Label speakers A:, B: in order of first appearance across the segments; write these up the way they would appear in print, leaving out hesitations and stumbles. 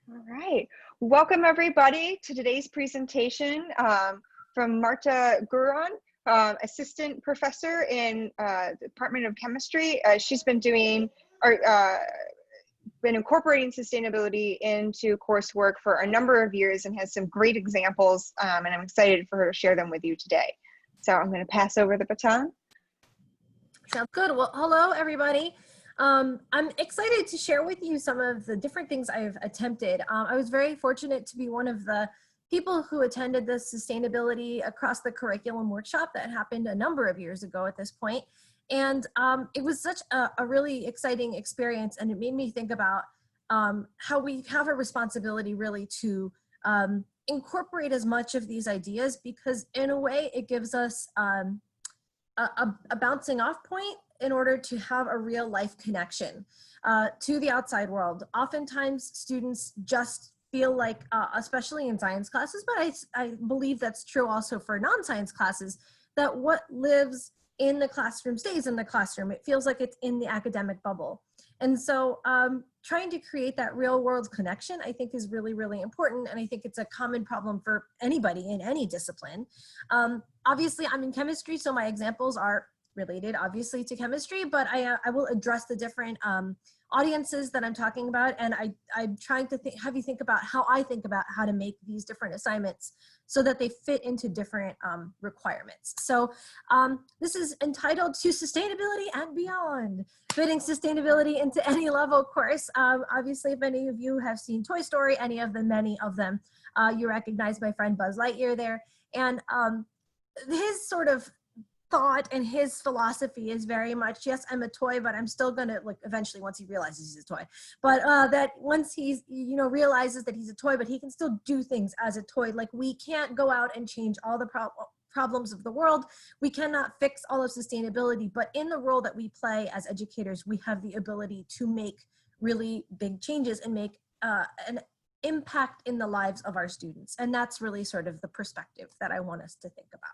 A: All right. Welcome everybody to today's presentation from Marta Guron, Assistant Professor in the Department of Chemistry. She's been doing or been incorporating sustainability into coursework for a number of years and has some great examples, and I'm excited for her to share them with you today. So I'm going to pass over the baton.
B: Sounds good. Well, hello everybody. I'm excited to share with you some of the different things I've attempted. I was very fortunate to be one of the people who attended the sustainability across the curriculum workshop that happened a number of years ago at this point. And it was such a really exciting experience, and it made me think about how we have a responsibility really to incorporate as much of these ideas, because in a way it gives us a bouncing off point in order to have a real life connection to the outside world. Oftentimes students just feel like, especially in science classes, but I believe that's true also for non-science classes, that what lives in the classroom stays in the classroom. It feels like it's in the academic bubble. And so trying to create that real world connection, I think, is really, really important. And I think it's a common problem for anybody in any discipline. Obviously, I'm in chemistry, so my examples are related, obviously, to chemistry, but I will address the different audiences that I'm talking about, and I'm trying to have you think about how I think about how to make these different assignments so that they fit into different requirements. So this is entitled To Sustainability and Beyond, Fitting Sustainability into Any Level course. Obviously, if any of you have seen Toy Story, any of the many of them, you recognize my friend Buzz Lightyear there. And his sort of thought and his philosophy is very much, yes, I'm a toy, but I'm still gonna, like, eventually, once he realizes he's a toy, but that once he's, realizes that he's a toy, but he can still do things as a toy. Like, we can't go out and change all the problems of the world. We cannot fix all of sustainability, but in the role that we play as educators, we have the ability to make really big changes and make an impact in the lives of our students. And that's really sort of the perspective that I want us to think about.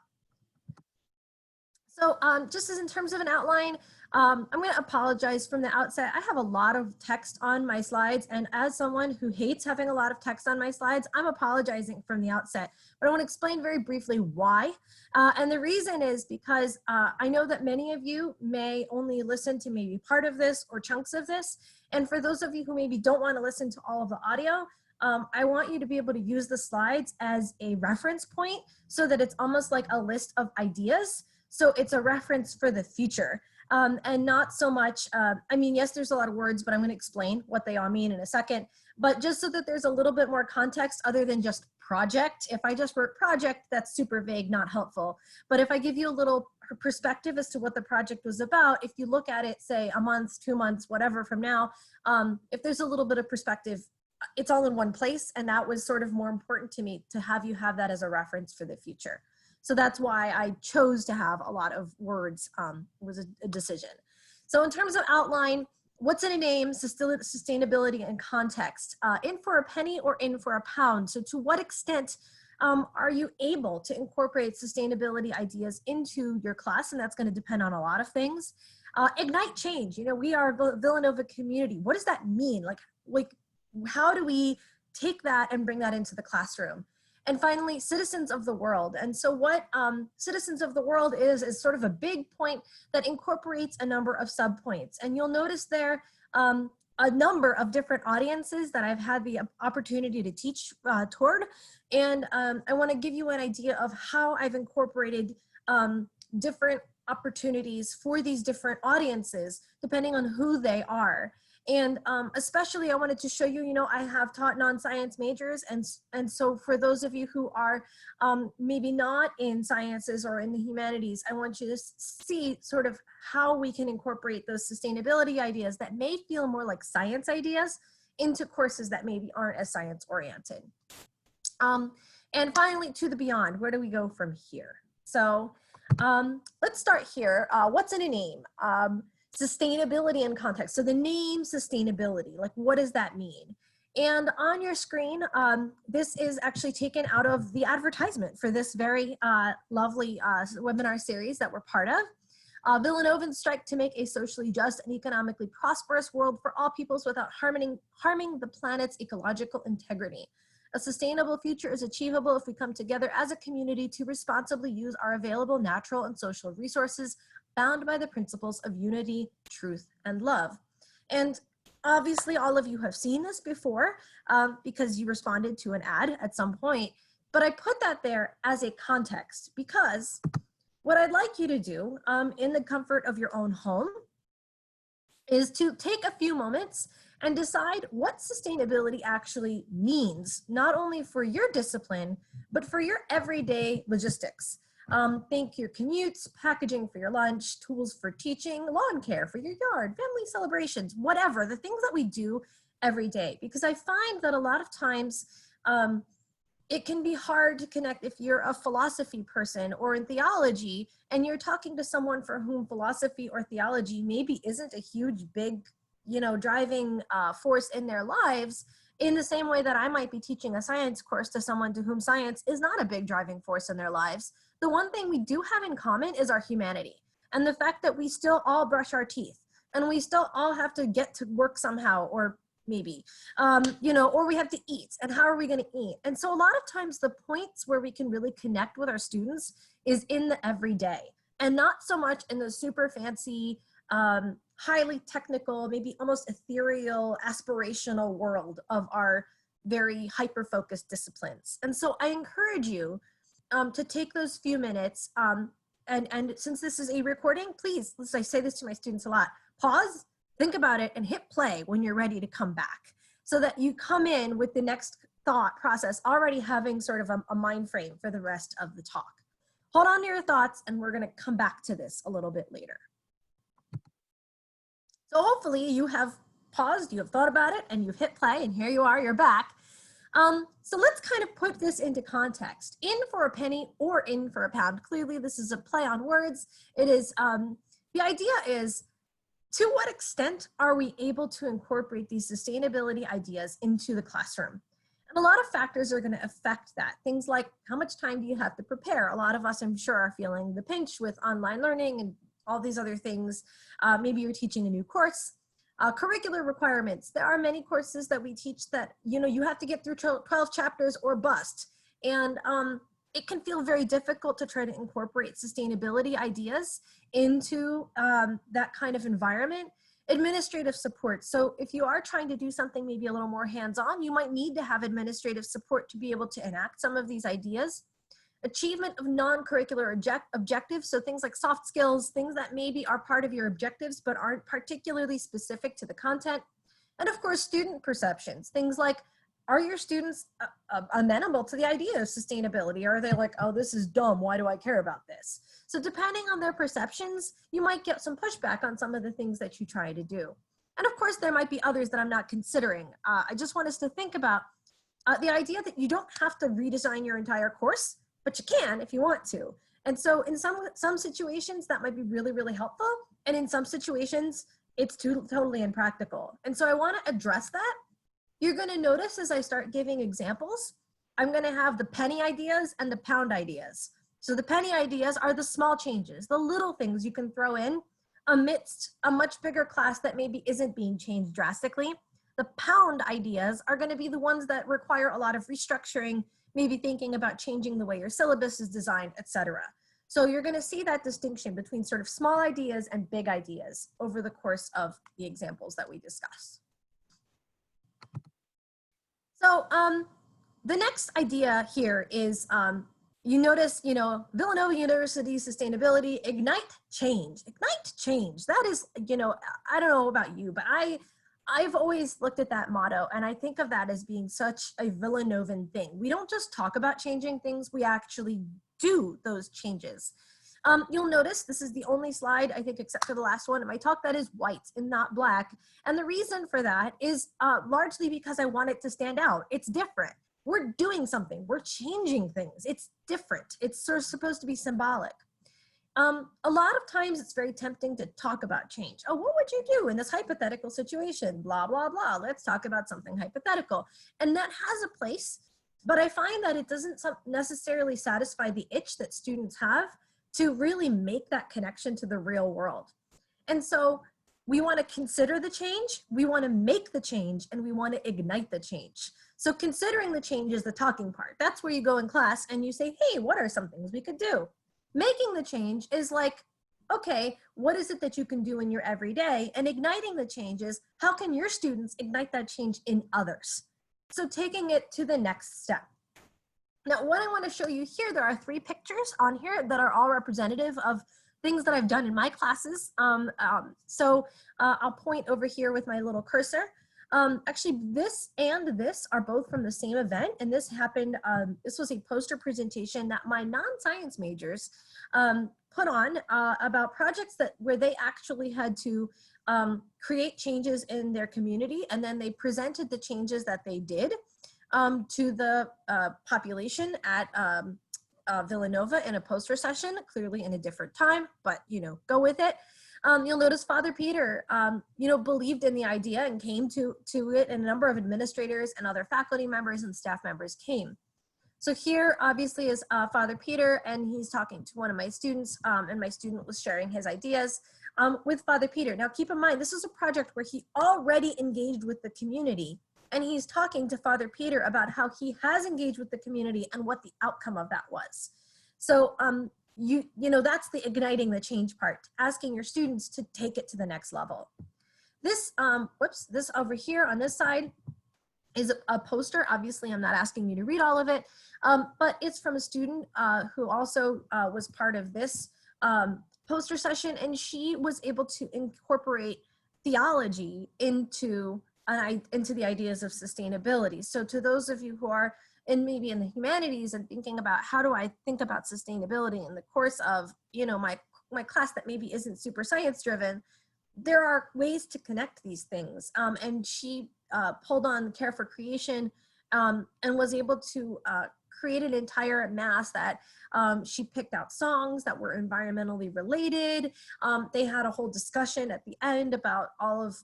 B: So just as in terms of an outline, I'm going to apologize from the outset. I have a lot of text on my slides, and as someone who hates having a lot of text on my slides, I'm apologizing from the outset. But I want to explain very briefly why. And the reason is because I know that many of you may only listen to maybe part of this or chunks of this. And for those of you who maybe don't want to listen to all of the audio, I want you to be able to use the slides as a reference point so that it's almost like a list of ideas. So it's a reference for the future, and not so much, I mean, yes, there's a lot of words, but I'm gonna explain what they all mean in a second, but just so that there's a little bit more context other than just project. If I just wrote project, that's super vague, not helpful. But if I give you a little perspective as to what the project was about, if you look at it, say a month, 2 months, whatever from now, if there's a little bit of perspective, it's all in one place. And that was sort of more important to me, to have you have that as a reference for the future. So that's why I chose to have a lot of words, was a decision. So in terms of outline, what's in a name? Sustainability and context. In for a penny or in for a pound. So to what extent are you able to incorporate sustainability ideas into your class? And that's going to depend on a lot of things. Ignite change. We are a Villanova community. What does that mean? Like how do we take that and bring that into the classroom? And finally, citizens of the world. And so what citizens of the world is sort of a big point that incorporates a number of subpoints. And you'll notice there a number of different audiences that I've had the opportunity to teach toward. And I want to give you an idea of how I've incorporated different opportunities for these different audiences, depending on who they are. And especially I wanted to show you, I have taught non-science majors. And so for those of you who are maybe not in sciences or in the humanities, I want you to see sort of how we can incorporate those sustainability ideas that may feel more like science ideas into courses that maybe aren't as science oriented. And finally, to the beyond, where do we go from here? So let's start here. What's in a name? Sustainability and context. So the name sustainability, like what does that mean? And on your screen, this is actually taken out of the advertisement for this very lovely webinar series that we're part of. Villanovans strike to make a socially just and economically prosperous world for all peoples without harming the planet's ecological integrity. A sustainable future is achievable if we come together as a community to responsibly use our available natural and social resources bound by the principles of unity, truth, and love. And obviously all of you have seen this before because you responded to an ad at some point, but I put that there as a context because what I'd like you to do in the comfort of your own home is to take a few moments and decide what sustainability actually means, not only for your discipline, but for your everyday logistics. Think your commutes, packaging for your lunch, tools for teaching, lawn care for your yard, family celebrations, whatever, the things that we do every day. Because I find that a lot of times it can be hard to connect if you're a philosophy person or in theology and you're talking to someone for whom philosophy or theology maybe isn't a huge, big, driving force in their lives, in the same way that I might be teaching a science course to someone to whom science is not a big driving force in their lives. The one thing we do have in common is our humanity and the fact that we still all brush our teeth and we still all have to get to work somehow, or maybe, or we have to eat, and how are we going to eat? And so a lot of times the points where we can really connect with our students is in the everyday and not so much in the super fancy, highly technical, maybe almost ethereal, aspirational world of our very hyper-focused disciplines. And so I encourage you to take those few minutes, and since this is a recording, please, I say this to my students a lot, pause, think about it, and hit play when you're ready to come back so that you come in with the next thought process already having sort of a mind frame for the rest of the talk. Hold on to your thoughts, and we're going to come back to this a little bit later. So hopefully you have paused, you have thought about it, and you've hit play, and here you are, you're back. So let's kind of put this into context. In for a penny or in for a pound. Clearly this is a play on words. It is, the idea is, to what extent are we able to incorporate these sustainability ideas into the classroom? And a lot of factors are going to affect that. Things like how much time do you have to prepare? A lot of us, I'm sure, are feeling the pinch with online learning and all these other things. Maybe you're teaching a new course. Curricular requirements. There are many courses that we teach that, you have to get through 12 chapters or bust. And it can feel very difficult to try to incorporate sustainability ideas into that kind of environment. Administrative support. So if you are trying to do something maybe a little more hands-on, you might need to have administrative support to be able to enact some of these ideas. Achievement of non-curricular objectives, so things like soft skills, things that maybe are part of your objectives but aren't particularly specific to the content. And of course, student perceptions, things like, are your students amenable to the idea of sustainability? Or are they like, oh, this is dumb, why do I care about this? So depending on their perceptions, you might get some pushback on some of the things that you try to do. And of course, there might be others that I'm not considering. I just want us to think about the idea that you don't have to redesign your entire course, but you can if you want to. And so in some situations that might be really, really helpful. And in some situations, it's totally impractical. And so I want to address that. You're going to notice as I start giving examples, I'm going to have the penny ideas and the pound ideas. So the penny ideas are the small changes, the little things you can throw in amidst a much bigger class that maybe isn't being changed drastically. The pound ideas are going to be the ones that require a lot of restructuring, maybe thinking about changing the way your syllabus is designed, etc. So you're going to see that distinction between sort of small ideas and big ideas over the course of the examples that we discuss. So the next idea here is, you notice, Villanova University Sustainability, Ignite Change. Ignite Change, that is, I don't know about you, but I've always looked at that motto and I think of that as being such a Villanovan thing. We don't just talk about changing things, we actually do those changes. You'll notice this is the only slide, I think, except for the last one in my talk that is white and not black. And the reason for that is largely because I want it to stand out. It's different. We're doing something. We're changing things. It's different. It's sort of supposed to be symbolic. A lot of times it's very tempting to talk about change. Oh, what would you do in this hypothetical situation? Blah, blah, blah. Let's talk about something hypothetical. And that has a place, but I find that it doesn't necessarily satisfy the itch that students have to really make that connection to the real world. And so we want to consider the change, we want to make the change, and we want to ignite the change. So considering the change is the talking part. That's where you go in class and you say, hey, what are some things we could do? Making the change is like, okay, what is it that you can do in your everyday? And igniting the change is, how can your students ignite that change in others? So taking it to the next step. Now, what I want to show you here, there are 3 pictures on here that are all representative of things that I've done in my classes. I'll point over here with my little cursor. Actually, this and this are both from the same event, and this happened, this was a poster presentation that my non-science majors put on about projects where they actually had to create changes in their community, and then they presented the changes that they did to the population at Villanova in a poster session, clearly in a different time, but go with it. You'll notice Father Peter, believed in the idea and came to it, and a number of administrators and other faculty members and staff members came. So here obviously is Father Peter, and he's talking to one of my students, and my student was sharing his ideas with Father Peter. Now keep in mind, this is a project where he already engaged with the community, and he's talking to Father Peter about how he has engaged with the community and what the outcome of that was. So that's the igniting the change part, asking your students to take it to the next level. This, this over here on this side is a poster. Obviously, I'm not asking you to read all of it, but it's from a student who also was part of this poster session, and she was able to incorporate theology into the ideas of sustainability. So to those of you who are maybe in the humanities and thinking about how do I think about sustainability in the course of my class that maybe isn't super science driven, there are ways to connect these things. And she pulled on Care for Creation and was able to create an entire mass that she picked out songs that were environmentally related. They had a whole discussion at the end about all of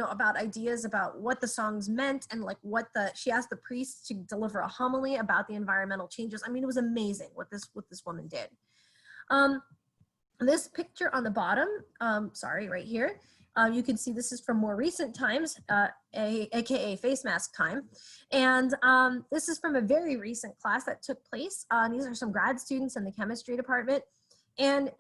B: about ideas about what the songs meant, and like she asked the priest to deliver a homily about the environmental changes. I mean, it was amazing what this woman did. This picture on the bottom, right here, you can see this is from more recent times, AKA face mask time. And this is from a very recent class that took place. These are some grad students in the chemistry department. And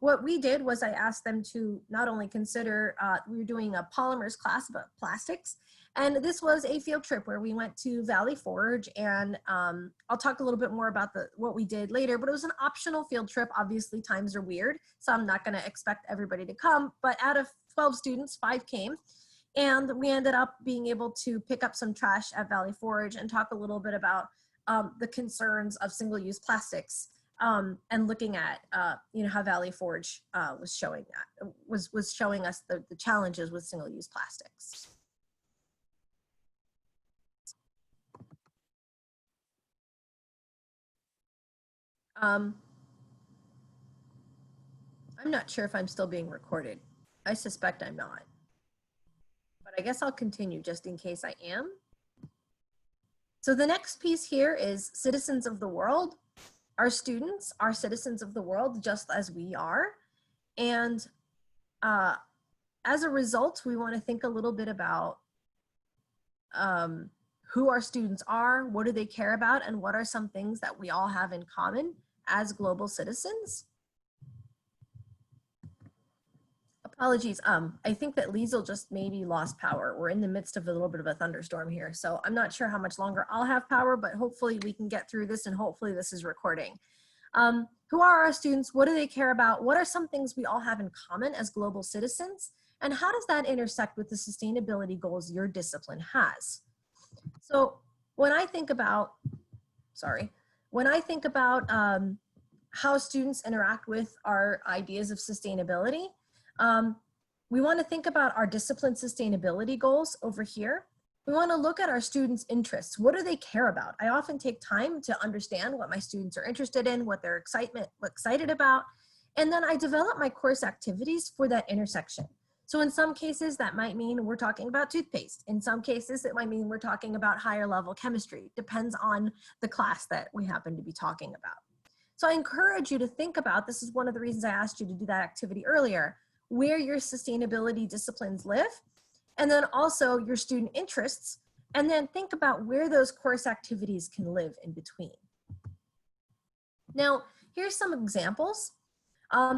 B: what we did was I asked them to not only consider, we were doing a polymers class about plastics, and this was a field trip where we went to Valley Forge, and I'll talk a little bit more about what we did later, but it was an optional field trip. Obviously times are weird, so I'm not gonna expect everybody to come, but out of 12 students, 5 came. And we ended up being able to pick up some trash at Valley Forge and talk a little bit about the concerns of single-use plastics. And looking at how Valley Forge was showing us the challenges with single-use plastics. I'm not sure if I'm still being recorded. I suspect I'm not, but I guess I'll continue just in case I am. So the next piece here is citizens of the world. Our students are citizens of the world just as we are. And as a result, we want to think a little bit about who our students are, what do they care about, and what are some things that we all have in common as global citizens. Apologies, I think that Liesel just maybe lost power. We're in the midst of a little bit of a thunderstorm here, so I'm not sure how much longer I'll have power, but hopefully we can get through this, and hopefully this is recording. Who are our students? What do they care about? What are some things we all have in common as global citizens? And how does that intersect with the sustainability goals your discipline has? So when I think about, how students interact with our ideas of sustainability, we want to think about our discipline sustainability goals over here. We want to look at our students' interests. What do they care about? I often take time to understand what my students are interested in, what they're excited about, and then I develop my course activities for that intersection. So in some cases that might mean we're talking about toothpaste. In some cases it might mean we're talking about higher level chemistry. Depends on the class that we happen to be talking about. So I encourage you to think about, this is one of the reasons I asked you to do that activity earlier, where your sustainability disciplines live, and then also your student interests, and then think about where those course activities can live in between. Now, here's some examples.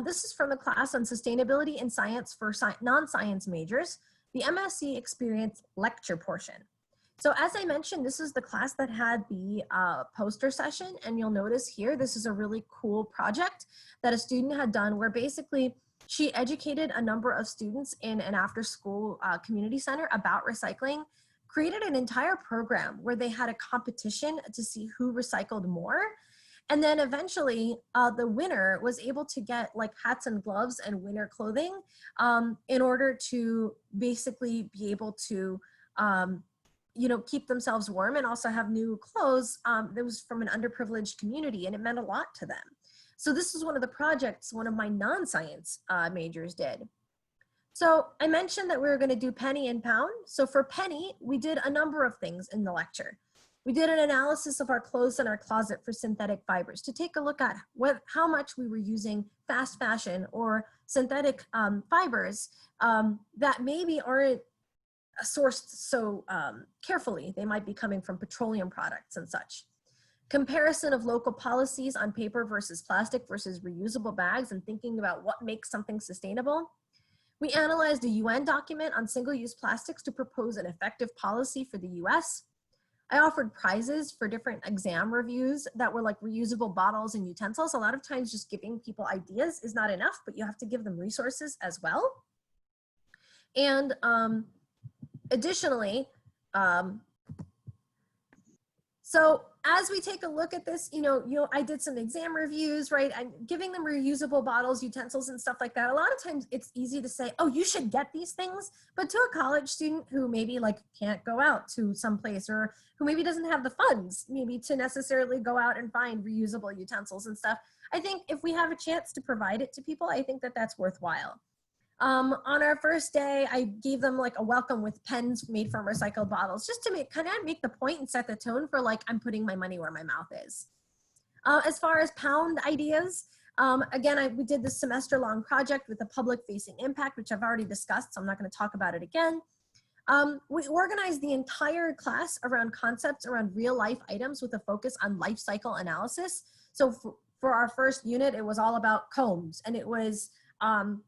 B: This is from the class on sustainability and science for non-science majors, the MSc Experience lecture portion. So as I mentioned, this is the class that had the poster session, and you'll notice here, this is a really cool project that a student had done where basically she educated a number of students in an after-school community center about recycling, created an entire program where they had a competition to see who recycled more. And then eventually the winner was able to get like hats and gloves and winter clothing in order to basically be able to keep themselves warm and also have new clothes that was from an underprivileged community, and it meant a lot to them. So this is one of the projects one of my non-science majors did. So I mentioned that we were going to do penny and pound. So for penny, we did a number of things in the lecture. We did an analysis of our clothes in our closet for synthetic fibers to take a look at how much we were using fast fashion or synthetic fibers that maybe aren't sourced so carefully. They might be coming from petroleum products and such. Comparison of local policies on paper versus plastic versus reusable bags and thinking about what makes something sustainable. We analyzed a UN document on single-use plastics to propose an effective policy for the US. I offered prizes for different exam reviews that were like reusable bottles and utensils. A lot of times just giving people ideas is not enough, but you have to give them resources as well. And additionally, so as we take a look at this, I did some exam reviews, right? I'm giving them reusable bottles, utensils, and stuff like that. A lot of times it's easy to say, oh, you should get these things. But to a college student who maybe like can't go out to some place, or who maybe doesn't have the funds maybe to necessarily go out and find reusable utensils and stuff, I think if we have a chance to provide it to people, I think that that's worthwhile. On our first day, I gave them like a welcome with pens made from recycled bottles, just to kind of make the point and set the tone for like, I'm putting my money where my mouth is. As far as pound ideas, again, we did this semester-long project with a public-facing impact, which I've already discussed, so I'm not going to talk about it again. We organized the entire class around concepts around real-life items with a focus on life cycle analysis. So for our first unit, it was all about combs, and it was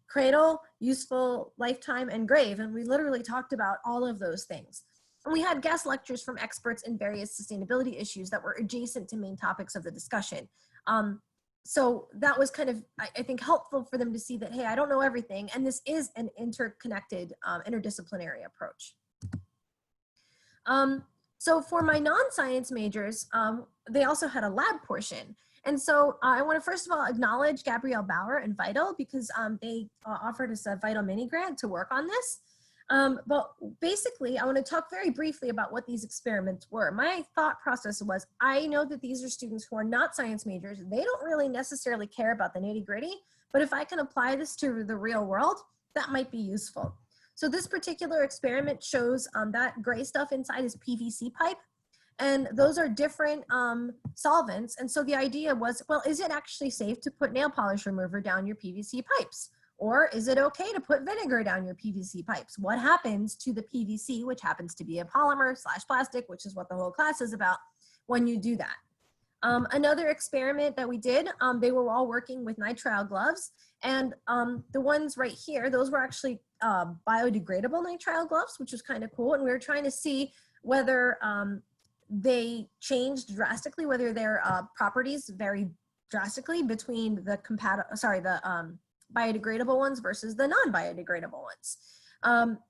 B: cradle, useful, lifetime, and grave. And we literally talked about all of those things. And we had guest lectures from experts in various sustainability issues that were adjacent to main topics of the discussion. So that was kind of, I think, helpful for them to see that, hey, I don't know everything. And this is an interconnected, interdisciplinary approach. So for my non-science majors, they also had a lab portion. And so I want to first of all acknowledge Gabrielle Bauer and Vital, because they offered us a Vital mini grant to work on this. But basically, I want to talk very briefly about what these experiments were. My thought process was, I know that these are students who are not science majors. They don't really necessarily care about the nitty-gritty, but if I can apply this to the real world, that might be useful. So this particular experiment shows that gray stuff inside is PVC pipe. And those are different solvents. And so the idea was, well, is it actually safe to put nail polish remover down your PVC pipes? Or is it okay to put vinegar down your PVC pipes? What happens to the PVC, which happens to be a polymer / plastic, which is what the whole class is about, when you do that? Another experiment that we did, they were all working with nitrile gloves. And the ones right here, those were actually biodegradable nitrile gloves, which was kind of cool. And we were trying to see whether they changed drastically, whether their properties vary drastically between the biodegradable ones versus the non-biodegradable ones.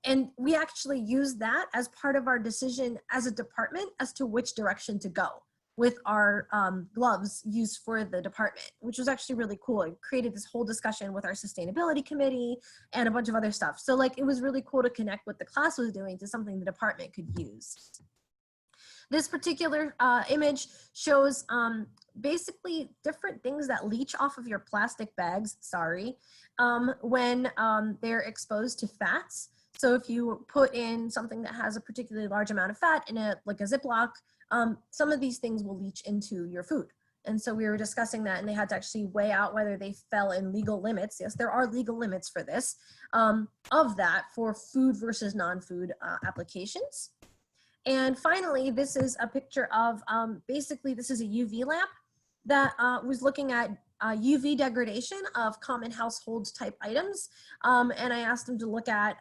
B: And we actually used that as part of our decision as a department as to which direction to go with our gloves used for the department, which was actually really cool. It created this whole discussion with our sustainability committee and a bunch of other stuff. So like, it was really cool to connect what the class was doing to something the department could use. This particular image shows basically different things that leach off of your plastic bags, when they're exposed to fats. So if you put in something that has a particularly large amount of fat in like a Ziploc, some of these things will leach into your food. And so we were discussing that, and they had to actually weigh out whether they fell in legal limits. Yes, there are legal limits for this, of that for food versus non-food applications. And finally, this is a picture of, basically this is a UV lamp that was looking at UV degradation of common household type items. And I asked them to look at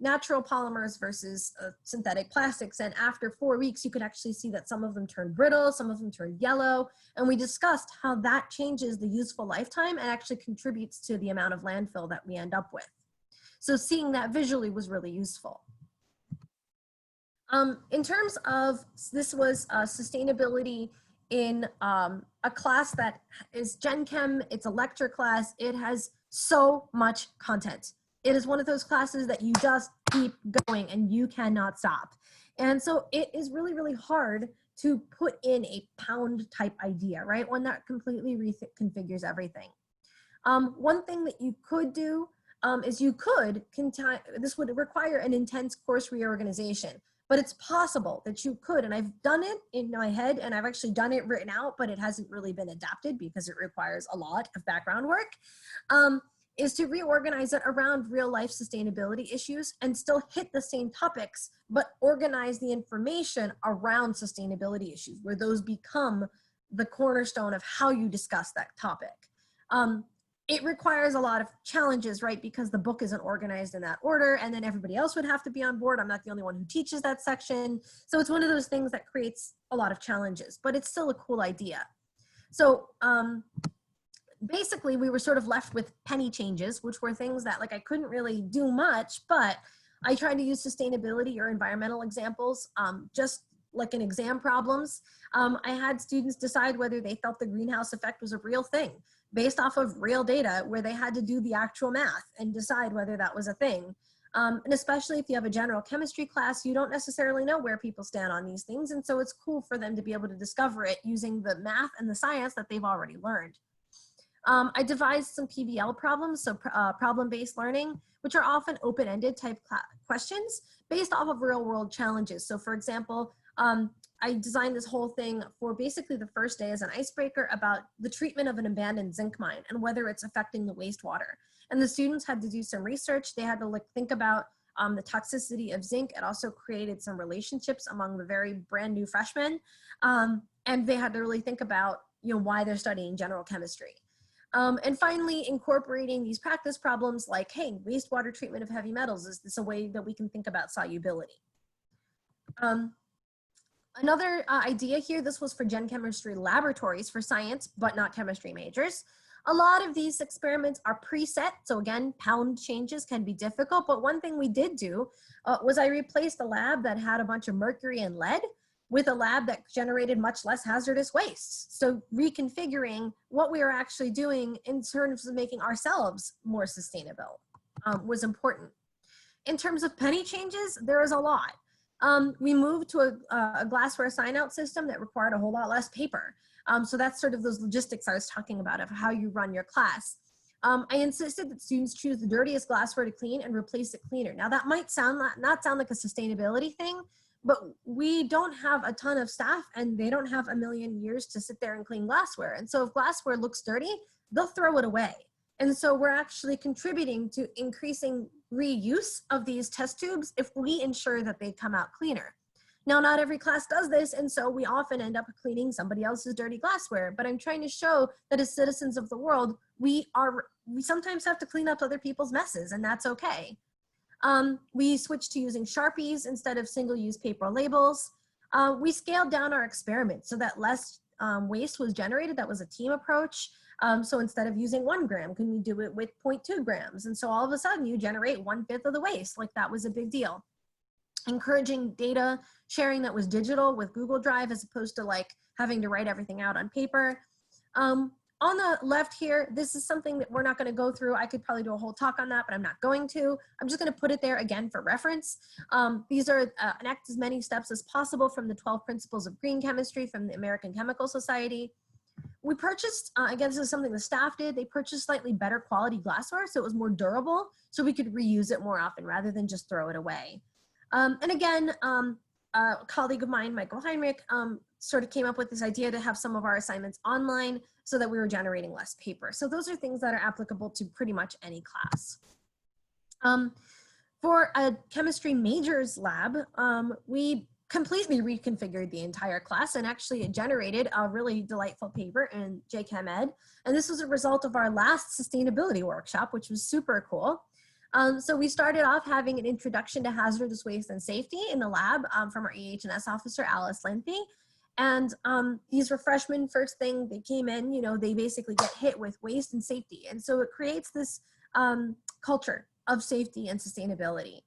B: natural polymers versus synthetic plastics. And after 4 weeks, you could actually see that some of them turned brittle, some of them turned yellow. And we discussed how that changes the useful lifetime and actually contributes to the amount of landfill that we end up with. So seeing that visually was really useful. In terms of, this was sustainability in a class that is Gen Chem, it's a lecture class, it has so much content. It is one of those classes that you just keep going and you cannot stop. And so it is really, really hard to put in a pound type idea, right? One that completely reconfigures everything. One thing that you could do is you could, this would require an intense course reorganization. But it's possible that you could, and I've done it in my head, and I've actually done it written out, but it hasn't really been adapted because it requires a lot of background work, is to reorganize it around real life sustainability issues and still hit the same topics, but organize the information around sustainability issues where those become the cornerstone of how you discuss that topic. It requires a lot of challenges, right? Because the book isn't organized in that order, and then everybody else would have to be on board. I'm not the only one who teaches that section. So it's one of those things that creates a lot of challenges, but it's still a cool idea. So basically we were sort of left with penny changes, which were things that like I couldn't really do much, but I tried to use sustainability or environmental examples, just like in exam problems. I had students decide whether they felt the greenhouse effect was a real thing, based off of real data where they had to do the actual math and decide whether that was a thing. And especially if you have a general chemistry class, you don't necessarily know where people stand on these things. And so it's cool for them to be able to discover it using the math and the science that they've already learned. I devised some PBL problems, so problem-based learning, which are often open-ended type questions based off of real world challenges. So for example, I designed this whole thing for basically the first day as an icebreaker about the treatment of an abandoned zinc mine and whether it's affecting the wastewater. And the students had to do some research. They had to think about the toxicity of zinc. It also created some relationships among the very brand new freshmen. And they had to really think about, why they're studying general chemistry. And finally, incorporating these practice problems like, hey, wastewater treatment of heavy metals, is this a way that we can think about solubility? Another idea here, this was for Gen Chemistry laboratories for science, but not chemistry majors. A lot of these experiments are preset. So again, pound changes can be difficult, but one thing we did do was I replaced a lab that had a bunch of mercury and lead with a lab that generated much less hazardous waste. So reconfiguring what we are actually doing in terms of making ourselves more sustainable was important. In terms of penny changes, there is a lot. We moved to a glassware sign-out system that required a whole lot less paper. So that's sort of those logistics I was talking about of how you run your class. I insisted that students choose the dirtiest glassware to clean and replace it cleaner. Now that might not sound like a sustainability thing, but we don't have a ton of staff and they don't have a million years to sit there and clean glassware. And so if glassware looks dirty, they'll throw it away. And so we're actually contributing to increasing reuse of these test tubes if we ensure that they come out cleaner. Now, not every class does this, and so we often end up cleaning somebody else's dirty glassware, but I'm trying to show that as citizens of the world, we sometimes have to clean up other people's messes, and that's okay. We switched to using Sharpies instead of single-use paper labels. We scaled down our experiments so that less waste was generated. That was a team approach. So instead of using 1 gram, can we do it with 0.2 grams? And so all of a sudden you generate 1/5 of the waste. Like that was a big deal. Encouraging data sharing that was digital with Google Drive as opposed to like having to write everything out on paper. On the left here, this is something that we're not going to go through. I could probably do a whole talk on that, but I'm not going to. I'm just going to put it there again for reference. These are enact as many steps as possible from the 12 Principles of Green Chemistry from the American Chemical Society. We purchased, again, this is something the staff did, they purchased slightly better quality glassware so it was more durable, so we could reuse it more often rather than just throw it away. And again, a colleague of mine, Michael Heinrich, sort of came up with this idea to have some of our assignments online so that we were generating less paper. So those are things that are applicable to pretty much any class. For a chemistry majors lab, we completely reconfigured the entire class, and actually it generated a really delightful paper in JChem Ed. And this was a result of our last sustainability workshop, which was super cool. So we started off having an introduction to hazardous waste and safety in the lab from our EH&S officer, Alice Lenthy. And these were freshmen, first thing they came in, you know, they basically get hit with waste and safety. And so it creates this culture of safety and sustainability.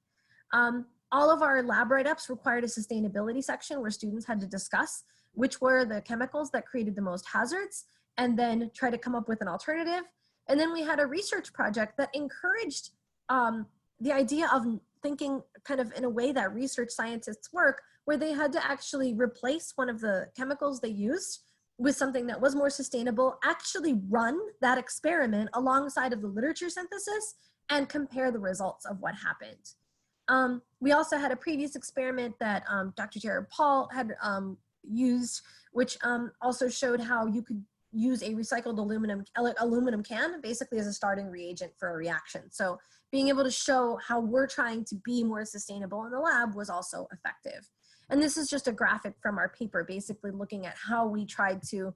B: All of our lab write-ups required a sustainability section where students had to discuss which were the chemicals that created the most hazards and then try to come up with an alternative. And then we had a research project that encouraged the idea of thinking kind of in a way that research scientists work, where they had to actually replace one of the chemicals they used with something that was more sustainable, actually run that experiment alongside of the literature synthesis and compare the results of what happened. We also had a previous experiment that Dr. Jared Paul had used, which also showed how you could use a recycled aluminum can basically as a starting reagent for a reaction. So being able to show how we're trying to be more sustainable in the lab was also effective. And this is just a graphic from our paper, basically looking at how we tried to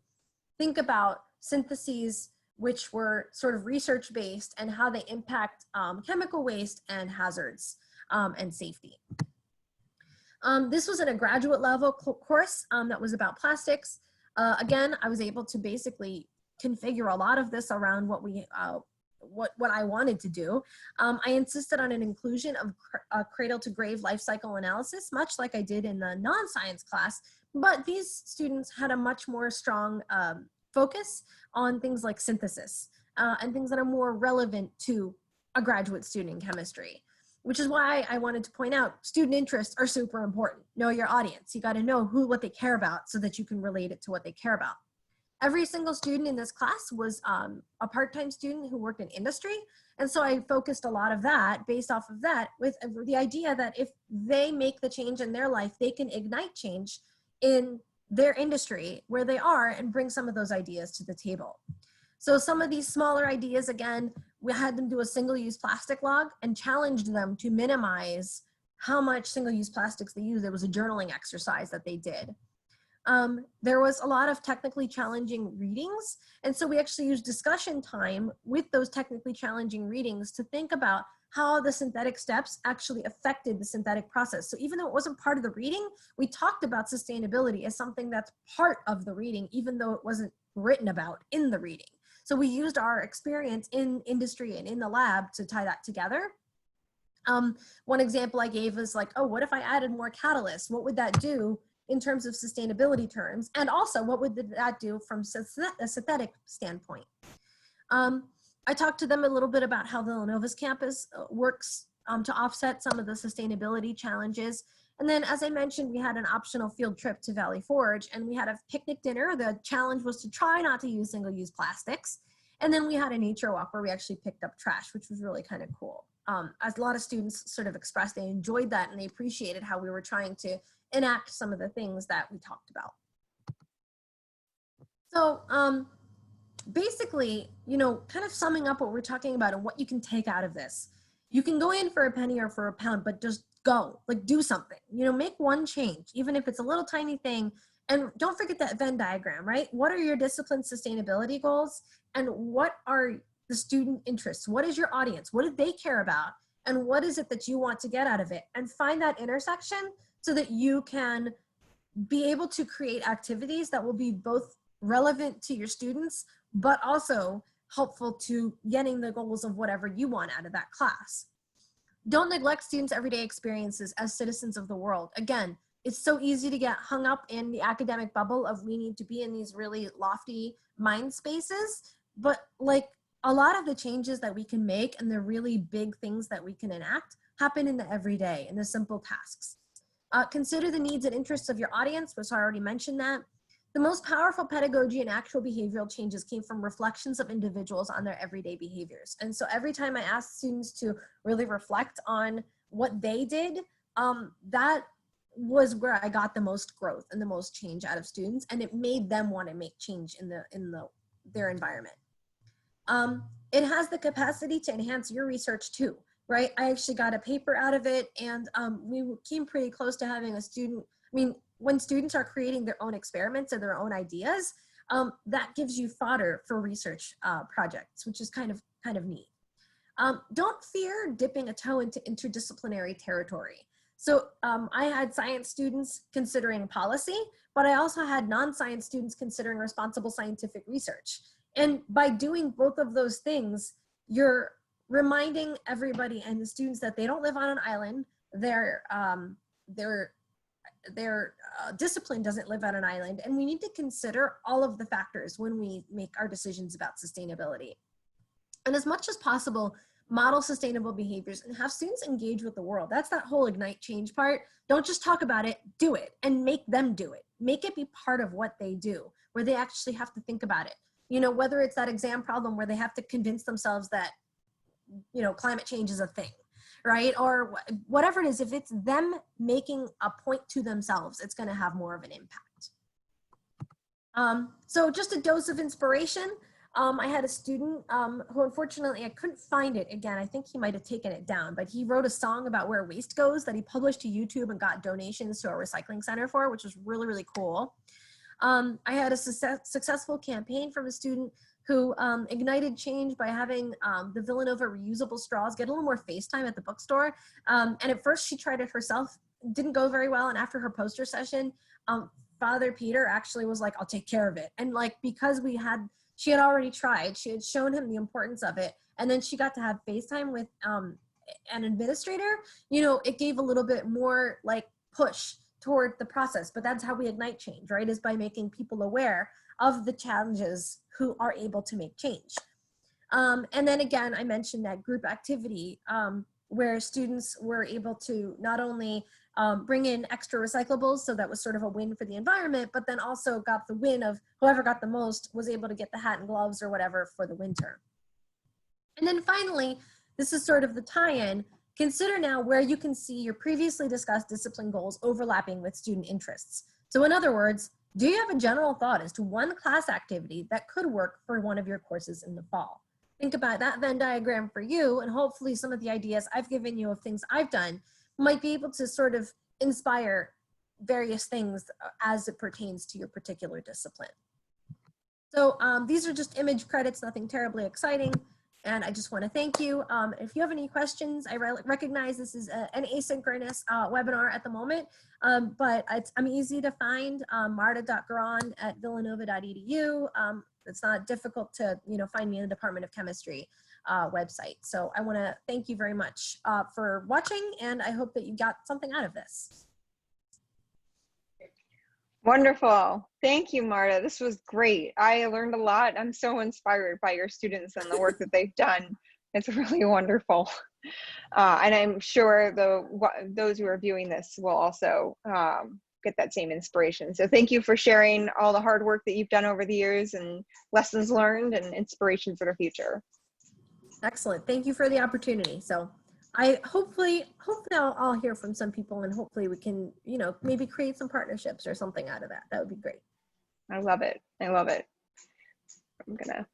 B: think about syntheses which were sort of research-based and how they impact chemical waste and hazards and safety. This was in a graduate level course that was about plastics. Again, I was able to basically configure a lot of this around what we what I wanted to do. I insisted on an inclusion of cradle to grave life cycle analysis, much like I did in the non-science class, but these students had a much more strong focus on things like synthesis and things that are more relevant to a graduate student in chemistry, which is why I wanted to point out student interests are super important. Know your audience. You got to know what they care about so that you can relate it to what they care about. Every single student in this class was a part-time student who worked in industry. And so I focused a lot of that based off of that with the idea that if they make the change in their life, they can ignite change in their industry where they are and bring some of those ideas to the table. So some of these smaller ideas, again, we had them do a single-use plastic log and challenged them to minimize how much single-use plastics they use. It was a journaling exercise that they did. There was a lot of technically challenging readings. And so we actually used discussion time with those technically challenging readings to think about how the synthetic steps actually affected the synthetic process. So even though it wasn't part of the reading, we talked about sustainability as something that's part of the reading, even though it wasn't written about in the reading. So we used our experience in industry and in the lab to tie that together. One example I gave is like, oh, what if I added more catalysts? What would that do in terms of sustainability terms? And also, what would that do from a synthetic standpoint? I talked to them a little bit about how Villanova's campus works to offset some of the sustainability challenges. And then, as I mentioned, we had an optional field trip to Valley Forge, and we had a picnic dinner. The challenge was to try not to use single-use plastics. And then we had a nature walk where we actually picked up trash, which was really kind of cool. As a lot of students sort of expressed, they enjoyed that and they appreciated how we were trying to enact some of the things that we talked about. So basically, you know, kind of summing up what we're talking about and what you can take out of this. You can go in for a penny or for a pound, but just go, like do something, you know, make one change, even if it's a little tiny thing. And don't forget that Venn diagram, right? What are your discipline sustainability goals? And what are the student interests? What is your audience? What do they care about? And what is it that you want to get out of it? And find that intersection so that you can be able to create activities that will be both relevant to your students, but also helpful to getting the goals of whatever you want out of that class. Don't neglect students' everyday experiences as citizens of the world. Again, it's so easy to get hung up in the academic bubble of we need to be in these really lofty mind spaces, but like a lot of the changes that we can make and the really big things that we can enact happen in the everyday, in the simple tasks. Consider the needs and interests of your audience, which I already mentioned that. The most powerful pedagogy and actual behavioral changes came from reflections of individuals on their everyday behaviors. And so every time I asked students to really reflect on what they did, that was where I got the most growth and the most change out of students, and it made them want to make change in their environment. It has the capacity to enhance your research too, right? I actually got a paper out of it, and we came pretty close to having a student. I mean, when students are creating their own experiments or their own ideas, that gives you fodder for research projects, which is kind of neat. Don't fear dipping a toe into interdisciplinary territory. So I had science students considering policy, but I also had non-science students considering responsible scientific research. And by doing both of those things, you're reminding everybody and the students that they don't live on an island. Their discipline doesn't live on an island, and we need to consider all of the factors when we make our decisions about sustainability. And as much as possible, model sustainable behaviors and have students engage with the world. That's that whole ignite change part. Don't just talk about it, do it, and make them do it. Make it be part of what they do, where they actually have to think about it. You know, whether it's that exam problem where they have to convince themselves that, you know, climate change is a thing, right? Or whatever it is, if it's them making a point to themselves, it's going to have more of an impact. So just a dose of inspiration. I had a student who, unfortunately, I couldn't find it again. I think he might have taken it down, but he wrote a song about where waste goes that he published to YouTube and got donations to a recycling center for, which was really, really cool. I had a successful campaign from a student who ignited change by having the Villanova reusable straws get a little more face time at the bookstore. And at first she tried it herself, didn't go very well. And after her poster session, Father Peter actually was like, I'll take care of it. And like, because she had already tried, she had shown him the importance of it. And then she got to have FaceTime with an administrator, you know, it gave a little bit more like push toward the process. But that's how we ignite change, right? Is by making people aware of the challenges who are able to make change. And then again, I mentioned that group activity where students were able to not only bring in extra recyclables, so that was sort of a win for the environment, but then also got the win of whoever got the most was able to get the hat and gloves or whatever for the winter. And then finally, this is sort of the tie-in. Consider now where you can see your previously discussed discipline goals overlapping with student interests. So in other words, do you have a general thought as to one class activity that could work for one of your courses in the fall? Think about that Venn diagram for you, and hopefully some of the ideas I've given you of things I've done might be able to sort of inspire various things as it pertains to your particular discipline. So these are just image credits, nothing terribly exciting. And I just want to thank you. If you have any questions, I recognize this is an asynchronous webinar at the moment, but I'm easy to find, marta.garon@villanova.edu. It's not difficult to find me in the Department of Chemistry website. So I want to thank you very much for watching, and I hope that you got something out of this.
A: Wonderful. Thank you, Marta. This was great. I learned a lot. I'm so inspired by your students and the work that they've done. It's really wonderful. And I'm sure those who are viewing this will also get that same inspiration. So thank you for sharing all the hard work that you've done over the years and lessons learned and inspiration for the future.
B: Excellent. Thank you for the opportunity. So hopefully I'll hear from some people, and hopefully we can, maybe create some partnerships or something out of that. That would be great.
A: I love it. I love it. I'm gonna